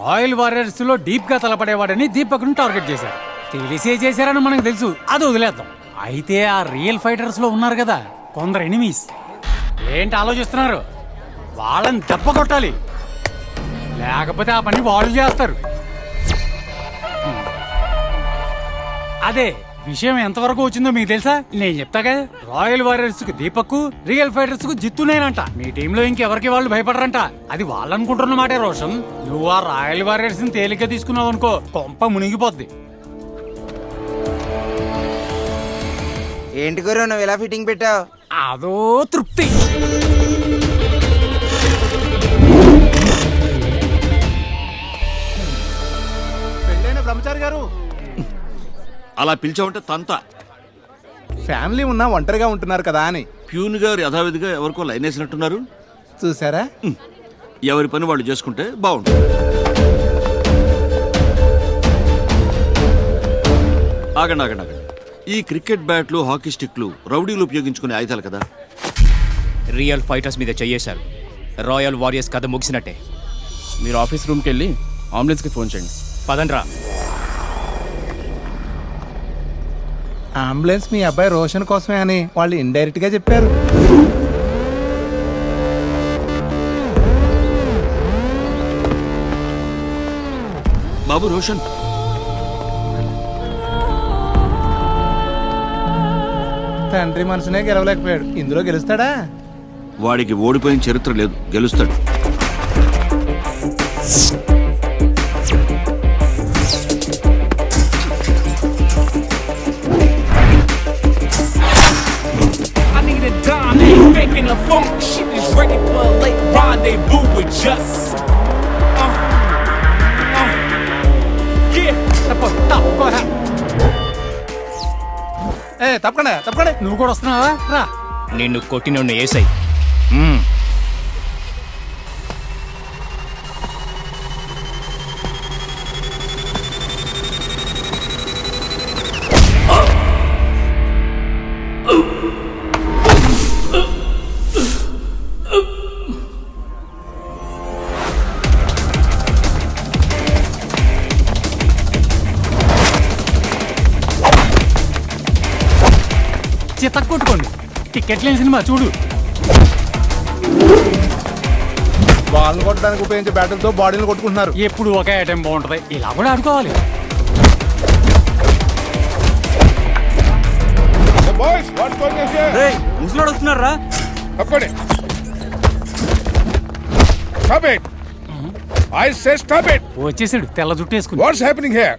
Royal warriors లో deep గా తలపడేవాడని దీపక్ను target చేశారు. తెలిసే చేశారని మనకు తెలుసు, అది వదిలేద్దాం. అయితే ఆ రియల్ ఫైటర్స్ లో ఉన్నారు కదా కొందరు ఎనిమీస్. ఏంటి ఆలోచిస్తున్నారు? వాళ్ళని దెబ్బ కొట్టాలి, లేకపోతే ఆ పని వాళ్ళు చేస్తారు. అదే విషయం ఎంతవరకు వచ్చిందో మీకు తెలుసా? నేను చెప్తాగా. రాయల్ వారియర్స్ కు దీపక్, రియల్ ఫైటర్స్ కు జిత్తునేనంట. మీ టీంలో ఇంకెవరికి వాళ్ళు భయపడరంట. అది వాళ్ళు అనుకుంటున్న మాటే రోషన్. నువ్వు ఆ రాయల్ వారియర్స్ ని తేలిగ్గా తీసుకున్నావు అనుకో, కొంప మునిగిపోద్ది. ఏంటి గురు నువ్వు ఇలా ఫిట్టింగ్ పెట్టావు? అదో తృప్తి. పెళ్ళైన బ్రహ్మచారి గారు, అలా పిలిచావంటే తంత. ఫ్యామిలీ ఉన్నా ఒంటరిగా ఉంటున్నారు కదా అని. ప్యూన్ గారు యథావిధిగా ఎవరికో లైన్ వేసినట్టున్నారు. చూసారా? ఎవరి పని వాళ్ళు చేసుకుంటే బాగుంటుంది. ఆగండి ఆగండి ఆగండి. ఈ క్రికెట్ బ్యాట్లు, హాకీ స్టిక్లు రౌడీలు ఉపయోగించుకునే ఆయుధాలు కదా. రియల్ ఫైటర్స్ మీద చెయ్యేశారు. రాయల్ వారియర్స్ కథ ముగిసినట్టే. మీరు ఆఫీస్ రూమ్కి వెళ్ళి అంబులెన్స్కి ఫోన్ చేయండి. పదండ్రా. అంబులెన్స్ మీ అబ్బాయి రోషన్ కోసమే అని వాళ్ళు ఇండైరెక్ట్ గా చెప్పారు. బాబు రోషన్, తండ్రి మనసునే గెలవలేకపోయాడు, ఇందులో గెలుస్తాడా? వాడికి ఓడిపోయిన చరిత్ర లేదు, గెలుస్తాడు. Making a funk, shit is ready for a late rendezvous with just. తప్పకుండా తప్పకుండా. నువ్వు కూడా వస్తున్నావా? రా. నిన్ను కొట్టినోడిని ఏసై. చిత్త కొట్టుకోండి. టికెట్ లేని సినిమా చూడు. బాల్ని కొట్టడానికి ఉపయోగించే బ్యాటరీతో బాడీని కొట్టుకుంటున్నారు. ఎప్పుడు ఒకే ఐటెం బాగుంటది, ఇలా కూడా ఆడుకోవాలి. ముసలోడు వస్తున్నారా? వచ్చేసాడు తెల్ల జుట్టు వేసుకుని. What's happening here?